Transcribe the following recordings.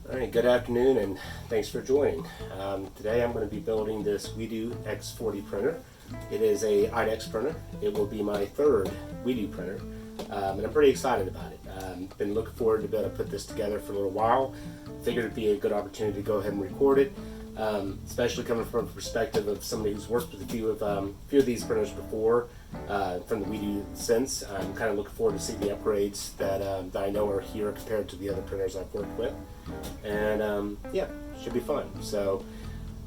Alright, good afternoon and thanks for joining. Today I'm going to be building this Weedo X40 printer. It is a IDEX printer. It will be my third Weedo printer, and I'm pretty excited about it. Been looking forward to be able to put this together for a little while. Figured it'd be a good opportunity to go ahead and record it, especially coming from the perspective of somebody who's worked with a few of these printers before, from the Weedo sense. I'm kind of looking forward to see the upgrades that I know are here compared to the other printers I've worked with, and yeah, should be fun. So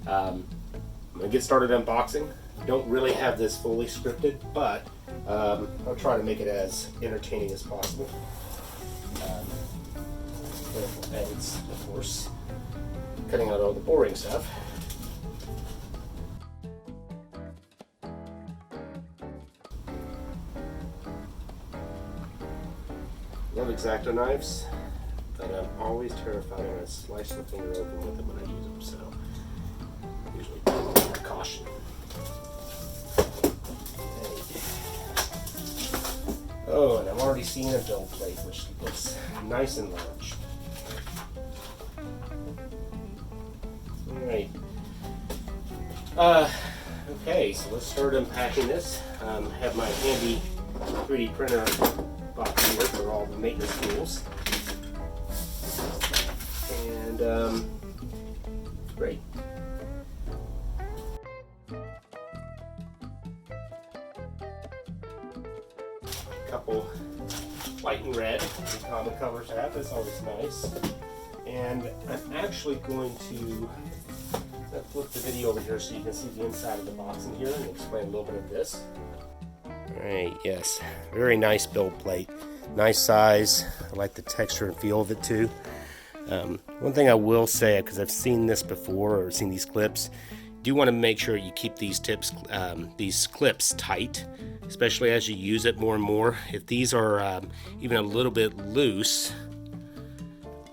I'm gonna get started unboxing. Don't really have this fully scripted, but I'll try to make it as entertaining as possible. Edits, of course, cutting out all the boring stuff. Love X-Acto knives, but I'm always terrified I'm going to slice my finger open with them when I use them, so usually take caution. Oh, and I'm already seeing a build plate, which looks nice and large. Alright. Okay, so let's start unpacking this. Have my handy 3D printer box here for all the maintenance tools. And, great. Couple white and red, the common colors have. That's always nice. And I'm actually going to flip the video over here so you can see the inside of the box in here and explain a little bit of this. Alright, yes, very nice build plate. Nice size. I like the texture and feel of it too. One thing I will say, because I've seen this before or seen these clips, do want to make sure you keep these clips tight, especially as you use it more and more. If these are even a little bit loose,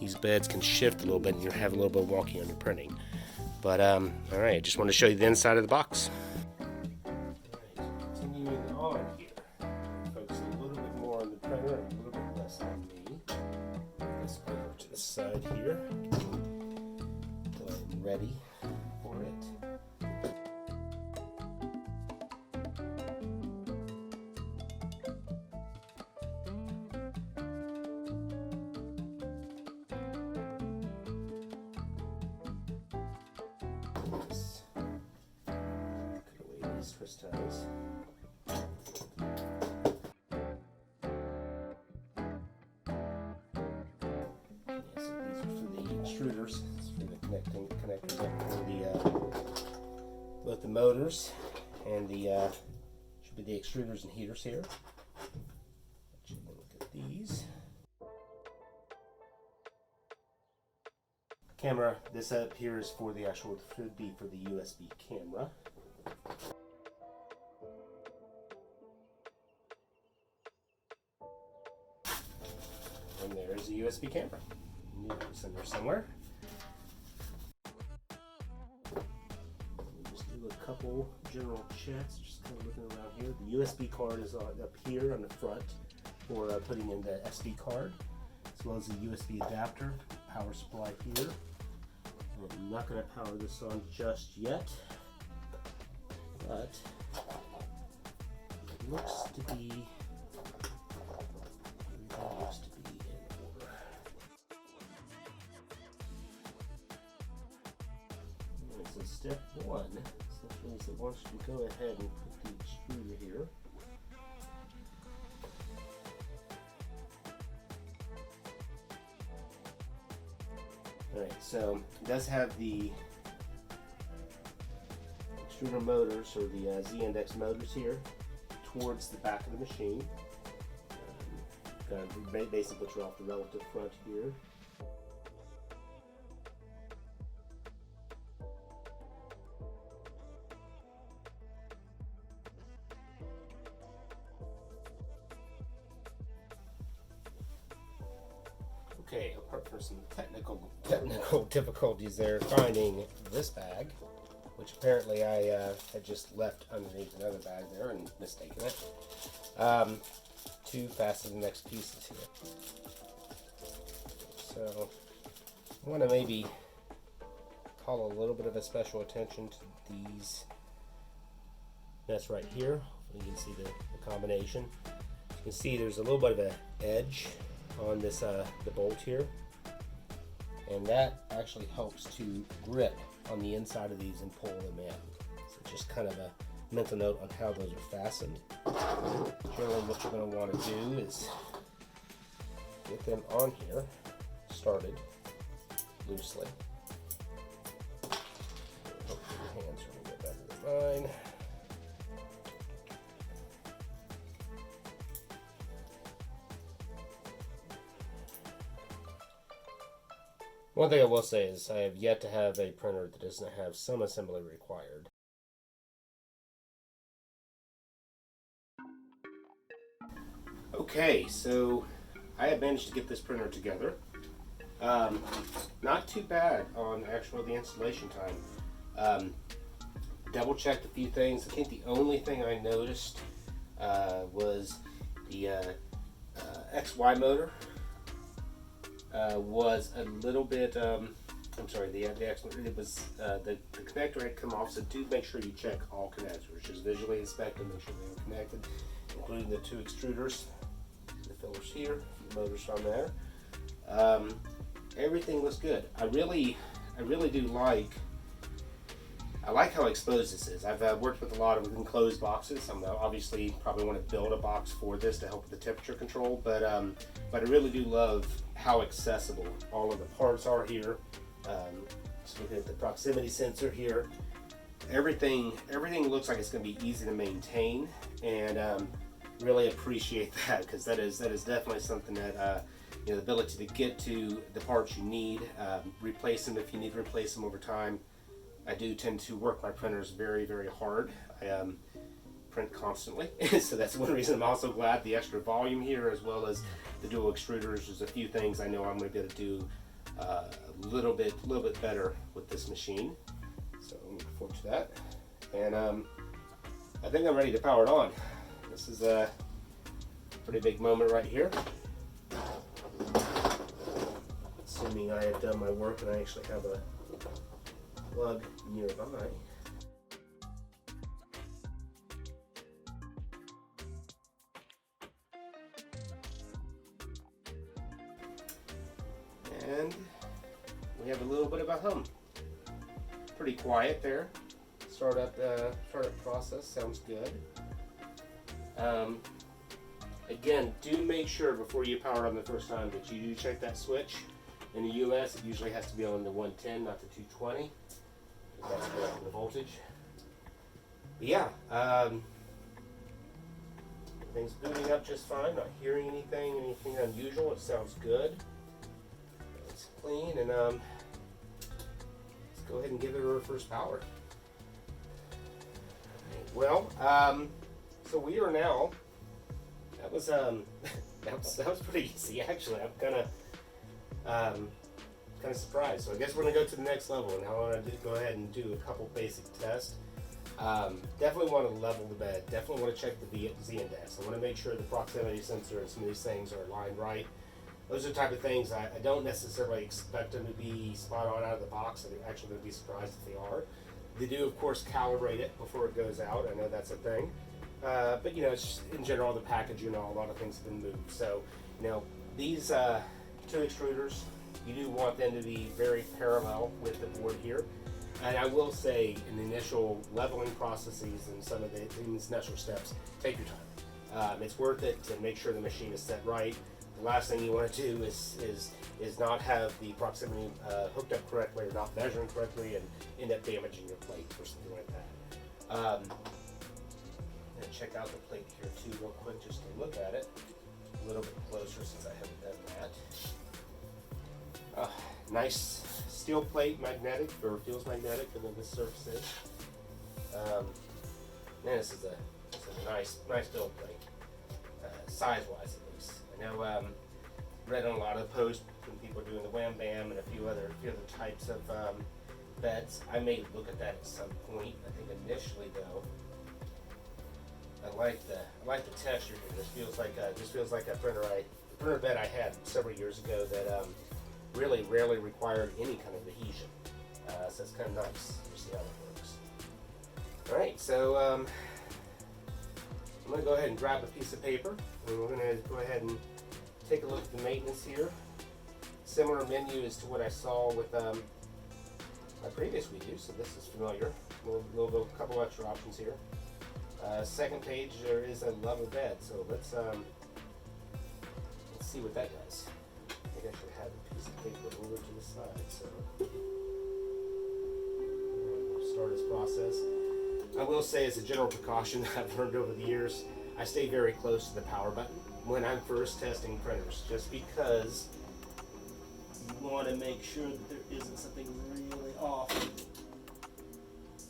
these beds can shift a little bit and you have a little bit of walking on your printing. But alright, I just want to show you the inside of the box. Alright, continuing on here. Focus a little bit more on the printer and a little bit less on me. This over to the side here. Until I'm ready for it. Twist ties. Yeah, so these are for the extruders. It's for the connectors up for the both the motors and the should be the extruders and heaters here. Let's look at these. Camera. This up here is for the actual. Should be for the USB camera. And there's a USB camera. It's in there somewhere. We'll just do a couple general checks, just kind of looking around here. The USB card is up here on the front for putting in the SD card, as well as the USB adapter, power supply here. I'm not going to power this on just yet, but it looks to be So step one means that once you go ahead and put the extruder here, alright, so it does have the extruder motors, or the Z-index motors here, towards the back of the machine. Basically put you off the relative front here. Okay, apart from some technical difficulties there finding this bag, which apparently I had just left underneath another bag there and mistaken it. To fasten the next pieces here. So I want to maybe call a little bit of a special attention to these. That's right here. You can see the combination. You can see there's a little bit of an edge on this the bolt here, and that actually helps to grip on the inside of these and pull them in. So just kind of a mental note on how those are fastened. Generally, what you're going to want to do is get them on here, started loosely. Hopefully your hands are a little bit better than mine. One thing I will say is I have yet to have a printer that doesn't have some assembly required. Okay, so I have managed to get this printer together. Not too bad on the installation time. Double checked a few things. I think the only thing I noticed was the XY motor was a little bit, I'm sorry, the X, it was, the connector had come off, so do make sure you check all connectors. Just visually inspect them, make sure they're connected, including the two extruders, the fillers here, a few motors on there. Everything looks good. I really do I like how exposed this is. I've worked with a lot of enclosed boxes. I'm obviously probably want to build a box for this to help with the temperature control, but I really do love how accessible all of the parts are here. Just looking at the proximity sensor here, everything looks like it's going to be easy to maintain, and really appreciate that, because that is definitely something that the ability to get to the parts you need, replace them if you need to replace them over time. I do tend to work my printers very, very hard. I print constantly, so that's one reason I'm also glad the extra volume here, as well as the dual extruders. There's a few things I know I'm going to be able to do a little bit better with this machine. So I'm looking forward to that, and I think I'm ready to power it on. This is a pretty big moment right here. Assuming I have done my work and I actually have a plug nearby. And we have a little bit of a hum. Pretty quiet there. Startup process sounds good. Again, do make sure before you power it on the first time that you do check that switch. In the US, it usually has to be on the 110, not the 220. That's the voltage. But yeah, everything's booting up just fine. Not hearing anything unusual. It sounds good. It's clean, and let's go ahead and give it our first power. Well, so we are now. That was that was pretty easy actually. I'm kind of surprised. So I guess we're gonna go to the next level, and I want to go ahead and do a couple basic tests. Definitely want to level the bed. Definitely want to check the Z index. I want to make sure the proximity sensor and some of these things are aligned right. Those are the type of things I don't necessarily expect them to be spot on out of the box. I'm actually going to be surprised if they are. They do, of course, calibrate it before it goes out. I know that's a thing. But it's just, in general, the packaging, a lot of things have been moved. So, these two extruders, you do want them to be very parallel with the board here. And I will say, in the initial leveling processes and some of these initial steps, take your time. It's worth it to make sure the machine is set right. The last thing you want to do is not have the proximity hooked up correctly or not measuring correctly and end up damaging your plate or something like that. I'm going to check out the plate here too real quick just to look at it a little bit closer since I haven't done that. Nice steel plate, magnetic, or feels magnetic, and then this surface is. Man, this is a nice build plate, size-wise at least. I know read on a lot of the posts when people are doing the Wham Bam and a few other types of beds. I may look at that at some point. I think initially though, I like the texture here. This feels like a printer bed I had several years ago that really rarely required any kind of adhesion. So it's kind of nice to see how that works. All right, so I'm going to go ahead and grab a piece of paper, and we're going to go ahead and take a look at the maintenance here. Similar menu as to what I saw with my previous Weedo, so this is familiar. We'll couple extra options here. Second page, there is a level bed, so let's see what that does. I think I should have a piece of paper over to the side, so we'll start this process. I will say, as a general precaution that I've learned over the years, I stay very close to the power button when I'm first testing printers, just because you want to make sure that there isn't something really off.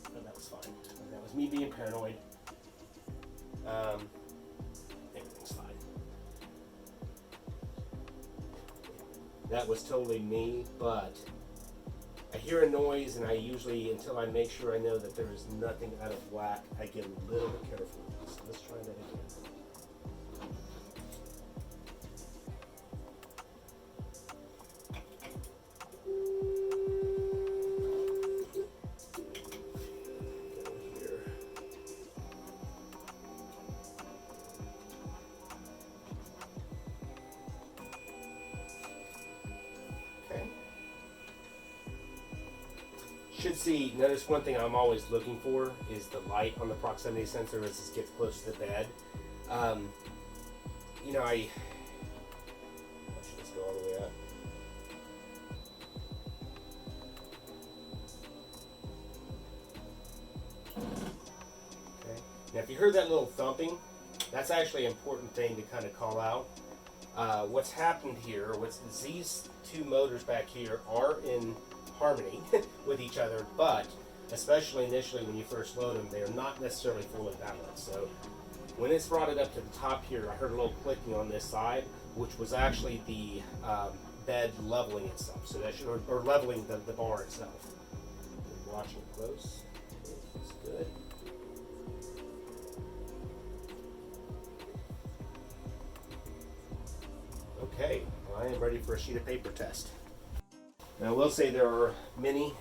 Oh, that was fine. That was me being paranoid. Everything's fine. That was totally me, but I hear a noise, and I usually, until I make sure I know that there is nothing out of whack, I get a little bit careful. So let's try that again. Should see, notice one thing I'm always looking for is the light on the proximity sensor as this gets close to the bed. You know, I should just go all the way up. Okay. Now, if you heard that little thumping, that's actually an important thing to kind of call out. What's happened here, these two motors back here are in harmony with each other, but especially initially when you first load them, they are not necessarily fully balanced. So when it's brought it up to the top here, I heard a little clicking on this side, which was actually the bed leveling itself, so that should, or leveling the bar itself. I'm watching it close. It's good. Okay, well, I am ready for a sheet of paper test. Now, I will say there are many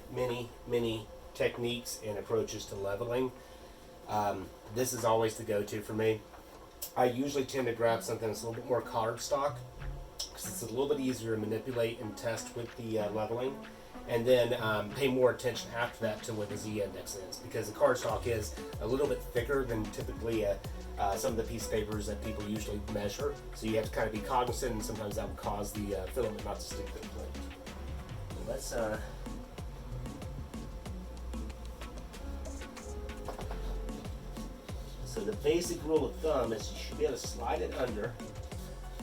techniques and approaches to leveling. This is always the go-to for me. I usually tend to grab something that's a little bit more cardstock, because it's a little bit easier to manipulate and test with the leveling, and then pay more attention after that to what the Z-index is, because the cardstock is a little bit thicker than typically some of the piece of papers that people usually measure, so you have to kind of be cognizant, and sometimes that will cause the filament not to stick to the plate. Let's so the basic rule of thumb is you should be able to slide it under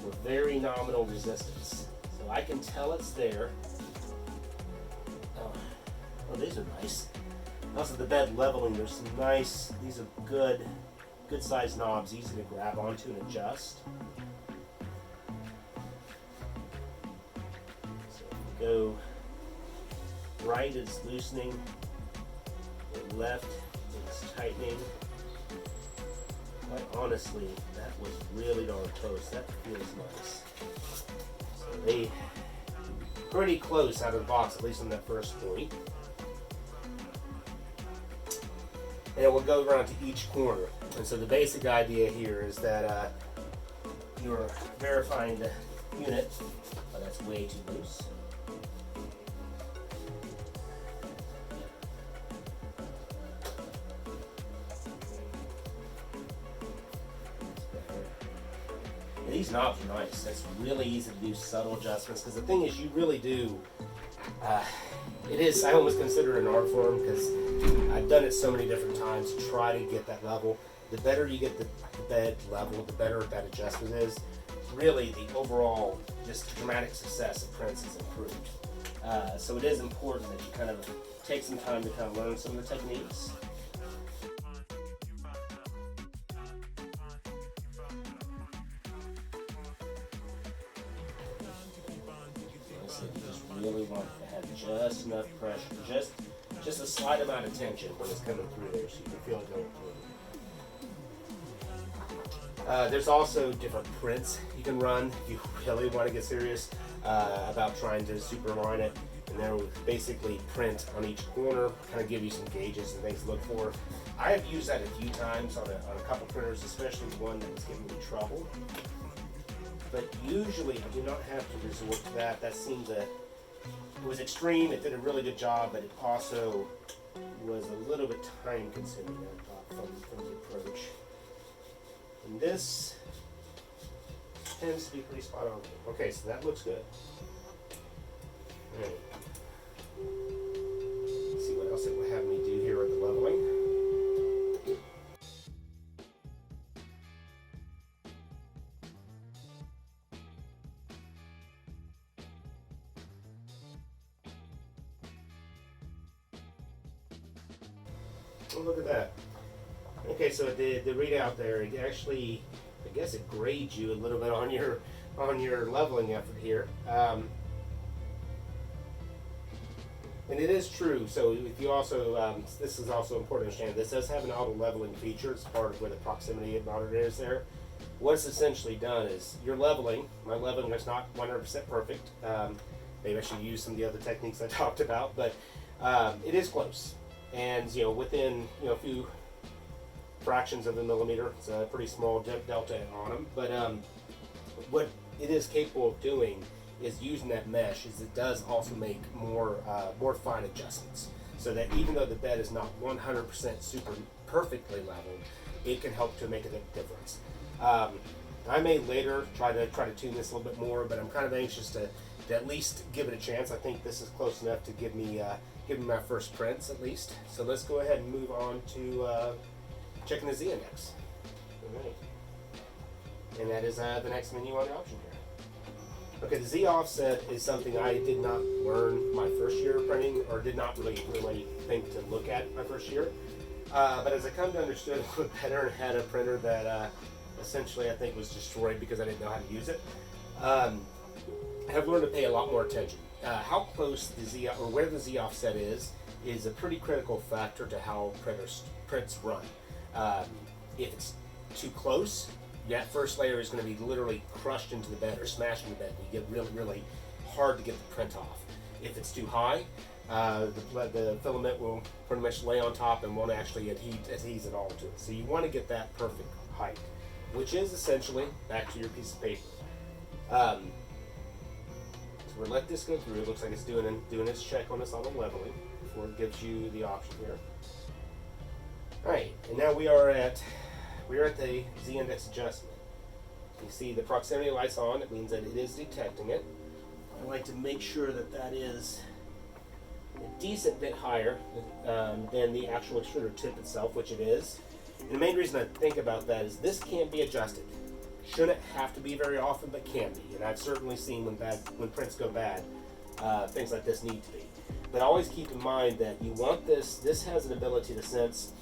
with very nominal resistance. So I can tell it's there. Oh, these are nice. Also, the bed leveling, there's some nice, these are good sized knobs, easy to grab onto and adjust. So if we go right, it's loosening, and left, it's tightening. Quite honestly, that was really darn close. That feels nice. So they pretty close out of the box, at least on that first point. And we'll go around to each corner. And so the basic idea here is that you're verifying the unit. Oh, that's way too loose. These knobs are nice. That's really easy to do subtle adjustments, because the thing is, you really do, it is, I almost consider it an art form, because I've done it so many different times to try to get that level. The better you get the bed level, the better that adjustment is. Really, the overall just dramatic success of prints is improved. So it is important that you kind of take some time to kind of learn some of the techniques. Really want to have just enough pressure, just a slight amount of tension when it's coming through there, so you can feel it going There's also different prints you can run if you really want to get serious about trying to superline it. And they'll basically print on each corner, kind of give you some gauges and things to look for. I have used that a few times on a couple printers, especially one that was giving me trouble. But usually I do not have to resort to that. That seemed it was extreme. It did a really good job, but it also was a little bit time consuming, I thought, from the approach. And this tends to be pretty spot on. Okay, so that looks good. All right. Let's see what else it will have me do here with the leveling. Oh, look at that. Okay, so the readout there, it actually, I guess it grades you a little bit on your leveling effort here. And it is true. So if you also, this is also important to understand, this does have an auto leveling feature. It's part of where the proximity monitor is there. What it's essentially done is your leveling, my leveling is not 100% perfect. Maybe I should use some of the other techniques I talked about, but it is close. And within a few fractions of a millimeter, it's a pretty small delta on them. But what it is capable of doing is using that mesh is it does also make more fine adjustments, so that even though the bed is not 100% super perfectly leveled, it can help to make a difference. I may later try to tune this a little bit more, but I'm kind of anxious to at least give it a chance. I think this is close enough to give me my first prints at least. So let's go ahead and move on to checking the Z index. All right. And that is the next menu on the option here. Okay, the Z offset is something I did not learn my first year of printing, or did not really think to look at my first year. But as I come to understand a little bit better and had a printer that essentially I think was destroyed because I didn't know how to use it, I have learned to pay a lot more attention. How close the Z, or where the Z offset is a pretty critical factor to how prints run. If it's too close, that first layer is going to be literally crushed into the bed or smashed into the bed. You get really, really hard to get the print off. If it's too high, the filament will pretty much lay on top and won't actually adhere at all to it. So you want to get that perfect height, which is essentially back to your piece of paper. So we'll let this go through. It looks like it's doing its check on us on the leveling before it gives you the option here. All right, and now we are at the Z index adjustment. You see the proximity light's on. It means that it is detecting it. I like to make sure that that is a decent bit higher than the actual extruder tip itself, which it is. And the main reason I think about that is this can't be adjusted. Shouldn't have to be very often, but can be. And I've certainly seen when prints go bad, things like this need to be. But always keep in mind that you want this. This has an ability to sense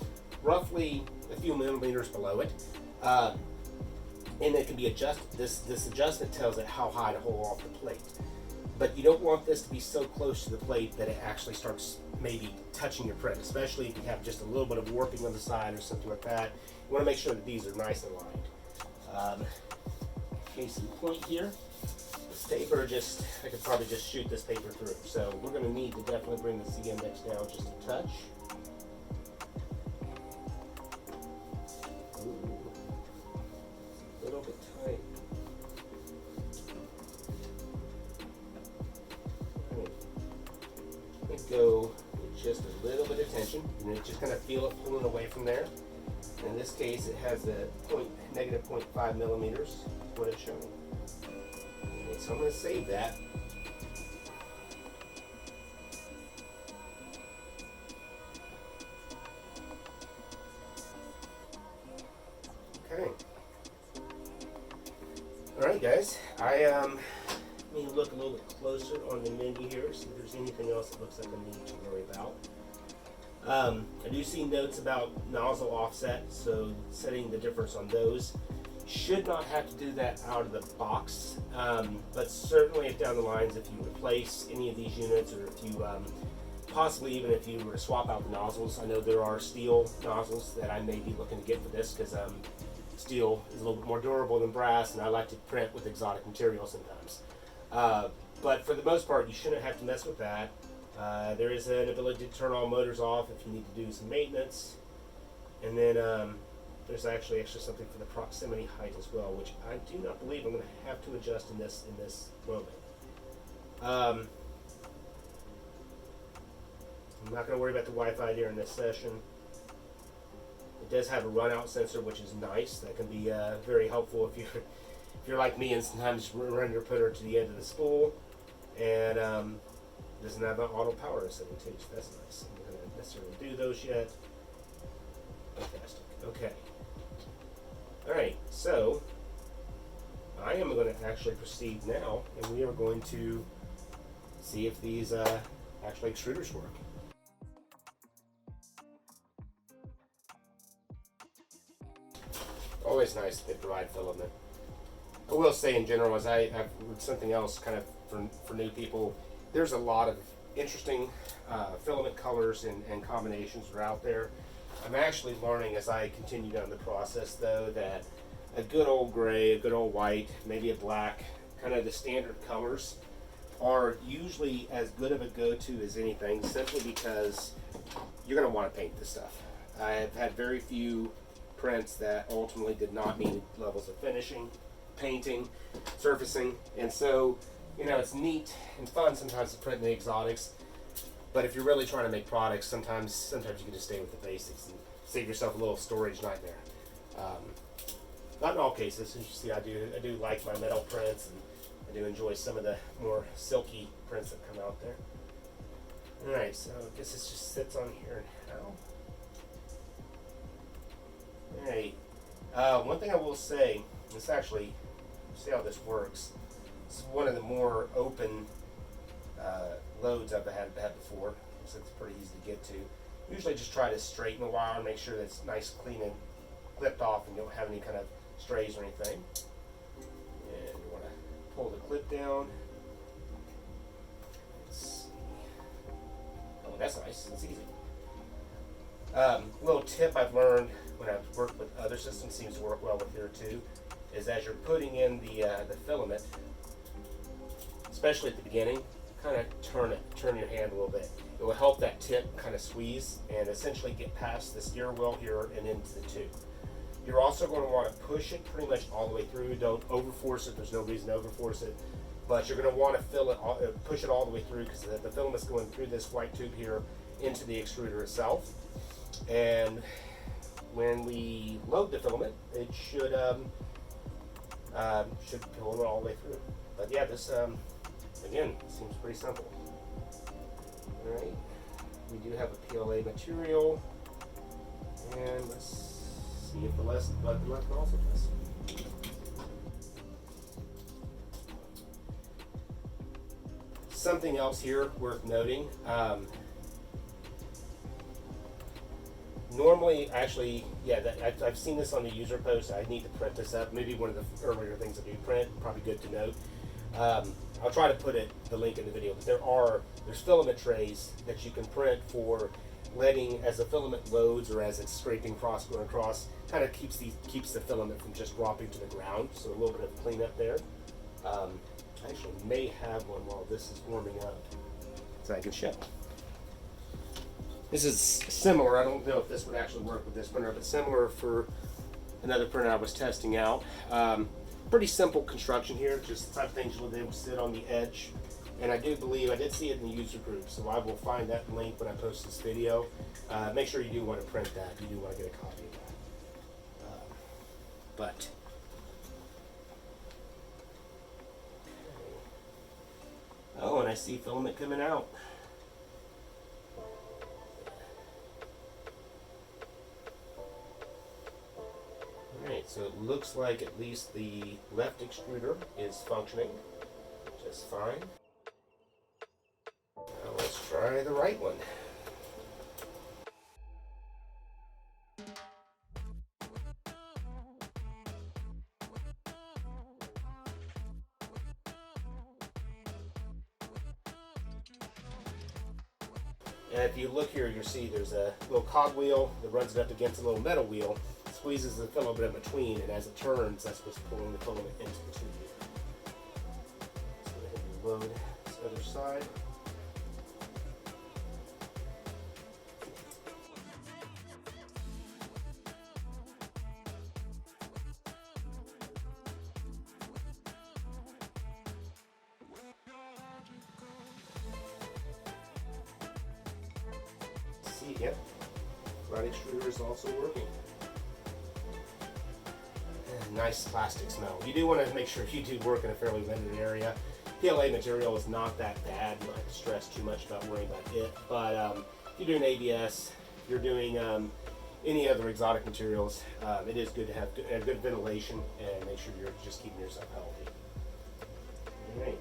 roughly a few millimeters below it, and it can be adjusted. This adjustment tells it how high to hold off the plate. But you don't want this to be so close to the plate that it actually starts maybe touching your print, especially if you have just a little bit of warping on the side or something like that. You want to make sure that these are nice and lined. Case in point here, this paper I could probably just shoot this paper through. So we're going to need to definitely bring the Z index down just a touch. Ooh, a little bit tight. Go with just a little bit of tension, and you just kind of feel it pulling away from there. In this case, it has a negative 0.5 millimeters, is what it's showing. Okay, so I'm going to save that. Okay. All right, guys. Let me look a little bit closer on the menu here, see if there's anything else that looks like I need to worry about. I do see notes about nozzle offset, so setting the difference on those. Should not have to do that out of the box, but certainly if down the lines, if you replace any of these units, or if you possibly even if you were to swap out the nozzles. I know there are steel nozzles that I may be looking to get for this, because steel is a little bit more durable than brass, and I like to print with exotic materials sometimes. But for the most part, you shouldn't have to mess with that. There is an ability to turn all motors off if you need to do some maintenance. And then there's actually extra something for the proximity height as well, which I do not believe I'm going to have to adjust in this moment. I'm not going to worry about the Wi-Fi during this session. It does have a run-out sensor, which is nice. That can be very helpful if you're like me and sometimes run your printer to the end of the spool, and doesn't have an auto power setting too, so that's nice. I'm not going to necessarily do those yet. Fantastic. Okay. All right. So I am going to actually proceed now, and we are going to see if these actually extruders work. Always nice that they provide filament. I will say in general, as I've read something else kind of for new people, there's a lot of interesting filament colors and combinations that are out there. I'm actually learning as I continue down the process though that a good old gray, a good old white, maybe a black, kind of the standard colors are usually as good of a go-to as anything, simply because you're going to want to paint this stuff. I've had very few prints that ultimately did not meet levels of finishing, painting, surfacing, and so it's neat and fun sometimes to print in the exotics, but if you're really trying to make products, sometimes you can just stay with the basics and save yourself a little storage nightmare. Not in all cases. As you see, I do like my metal prints, and I do enjoy some of the more silky prints that come out there. All right, so I guess this just sits on here now. All right. One thing I will say, this actually, see how this works. This is one of the more open loads I've had before, so it's pretty easy to get to. Usually just try to straighten the wire and make sure that it's nice, clean, and clipped off, and you don't have any kind of strays or anything. And you want to pull the clip down. Let's see. Oh, that's nice. It's easy. Little tip I've learned when I've worked with other systems, seems to work well with here too, is as you're putting in the filament, especially at the beginning, kind of turn your hand a little bit. It will help that tip kind of squeeze and essentially get past the steer wheel here and into the tube. You're also going to want to push it pretty much all the way through. Don't overforce it. There's no reason to overforce it, but you're going to want to push it all the way through, because the filament's going through this white tube here into the extruder itself. And when we load the filament, it should pull it all the way through. But yeah, this again seems pretty simple. All right, we do have a PLA material, and let's see if the button left also does. Something else here worth noting. Normally, actually, yeah, I've seen this on the user post. I need to print this up. Maybe one of the earlier things I do print, probably good to note. I'll try to put the link in the video, but there's filament trays that you can print for letting, as the filament loads or as it's scraping going across, kind of keeps the filament from just dropping to the ground. So a little bit of cleanup there. I actually may have one while this is warming up, so I can show. This is similar. I don't know if this would actually work with this printer, but similar for another printer I was testing out. Pretty simple construction here, just the type of things you'll be able to sit on the edge. And I did see it in the user group, so I will find that link when I post this video. Make sure you do want to print that. You do want to get a copy of that. Oh, and I see filament coming out. Alright, so it looks like at least the left extruder is functioning just fine. Now let's try the right one. And if you look here, you'll see there's a little cog wheel that runs it up against a little metal wheel. squeezes the filament in between, and as it turns, that's what's pulling the filament into the tube. So go ahead and load this other side. See, yep, right extruder is also working. And nice plastic smell. You do want to make sure you do work in a fairly limited area. PLA material is not that bad. You don't have to stress too much about worrying about it. But if you're doing ABS, you're doing any other exotic materials, it is good to have good ventilation and make sure you're just keeping yourself healthy. All right.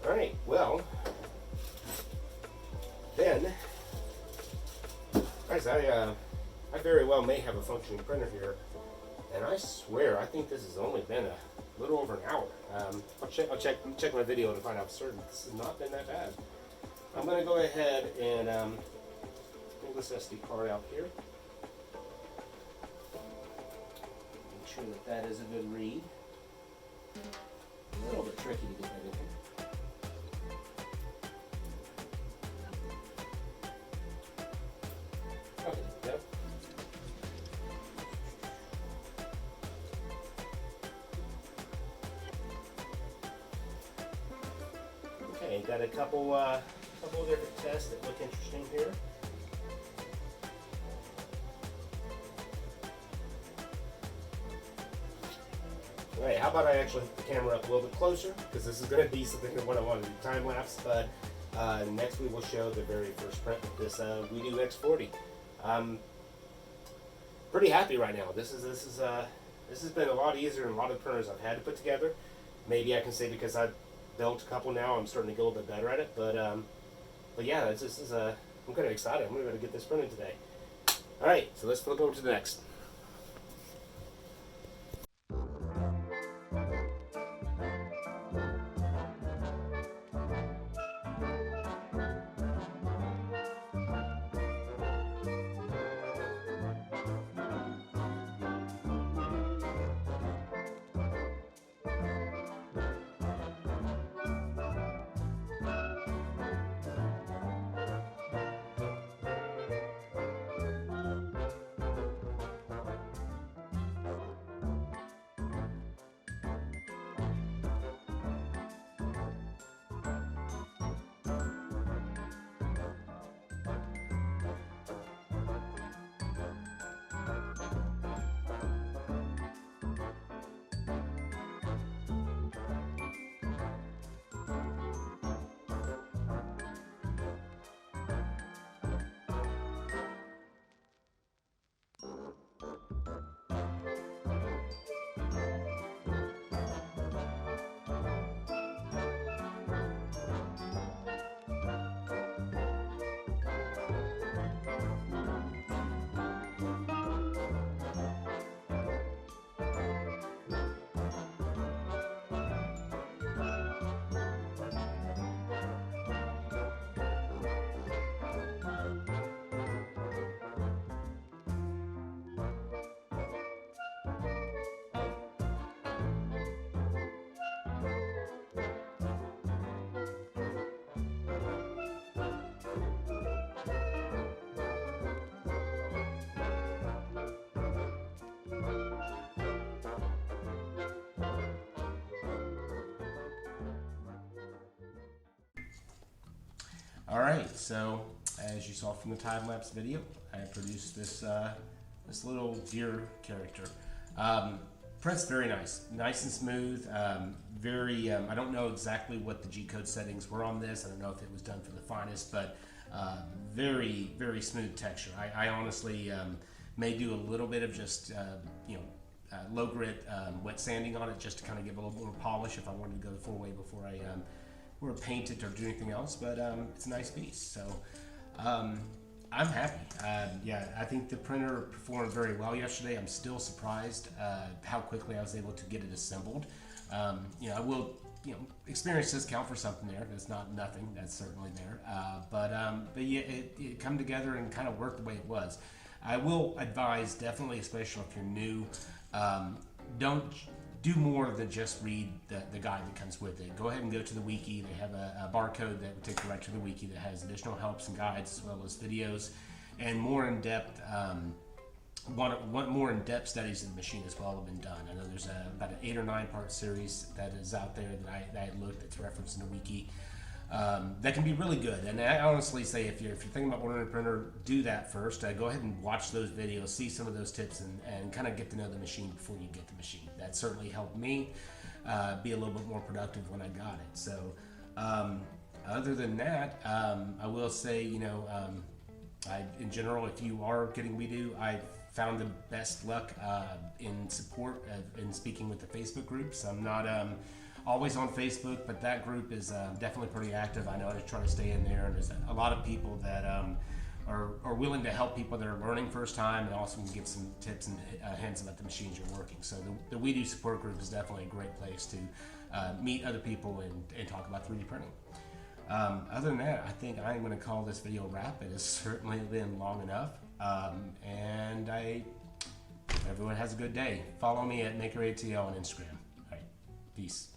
All right. Well, then, guys, I very well may have a functioning printer here, and I swear I think this has only been a little over an hour. I'll check my video to find out for certain. This has not been that bad. I'm going to go ahead and pull this SD card out here. Make sure that that is a good read. A little bit tricky to get that in here. Okay, yep. Okay, got a couple of different tests that look interesting here. All right, how about I actually hook the camera up a little bit closer, because this is going to be something that I want to do time lapse, but next we will show the very first print with this Weedo X40. I'm pretty happy right now. This has been a lot easier than a lot of printers I've had to put together. Maybe I can say because I've built a couple now, I'm starting to get a little bit better at it. But yeah, I'm kind of excited. I'm going to get this printed today. All right, so let's flip over to the next. All right, so as you saw from the time-lapse video, I produced this this little deer character. Print's very nice and smooth. Very, I don't know exactly what the G-code settings were on this. I don't know if it was done for the finest, but very, very smooth texture. I honestly may do a little bit of just low grit wet sanding on it just to kind of give a little more polish if I wanted to go the full way before I or paint it or do anything else, but it's a nice piece. So I'm happy. Yeah, I think the printer performed very well yesterday. I'm still surprised how quickly I was able to get it assembled. I will, experience does count for something there. It's not nothing. That's certainly there. But yeah, it come together and kind of worked the way it was. I will advise, definitely, especially if you're new, don't do more than just read the guide that comes with it. Go ahead and go to the wiki. They have a barcode that will take you right to the wiki that has additional helps and guides as well as videos and more in-depth more in-depth studies of the machine as well have been done. I know there's about an 8 or 9 part series that is out there that I looked that's referenced in the wiki that can be really good. And I honestly say if you're thinking about ordering a printer, do that first. Go ahead and watch those videos, see some of those tips, and kind of get to know the machine before you get the machine. That certainly helped me be a little bit more productive when I got it. So other than that, I will say, in general, if you are getting Weedo, I found the best luck in support in speaking with the Facebook groups. I'm not always on Facebook, but that group is definitely pretty active. I know I just try to stay in there, and there's a lot of people that are willing to help people that are learning first time, and also can give some tips and hints about the machines you're working. So the Weedo support group is definitely a great place to meet other people and talk about 3D printing. Other than that, I think I'm going to call this video a wrap. It has certainly been long enough, and everyone has a good day. Follow me at MakerATL on Instagram. All right, peace.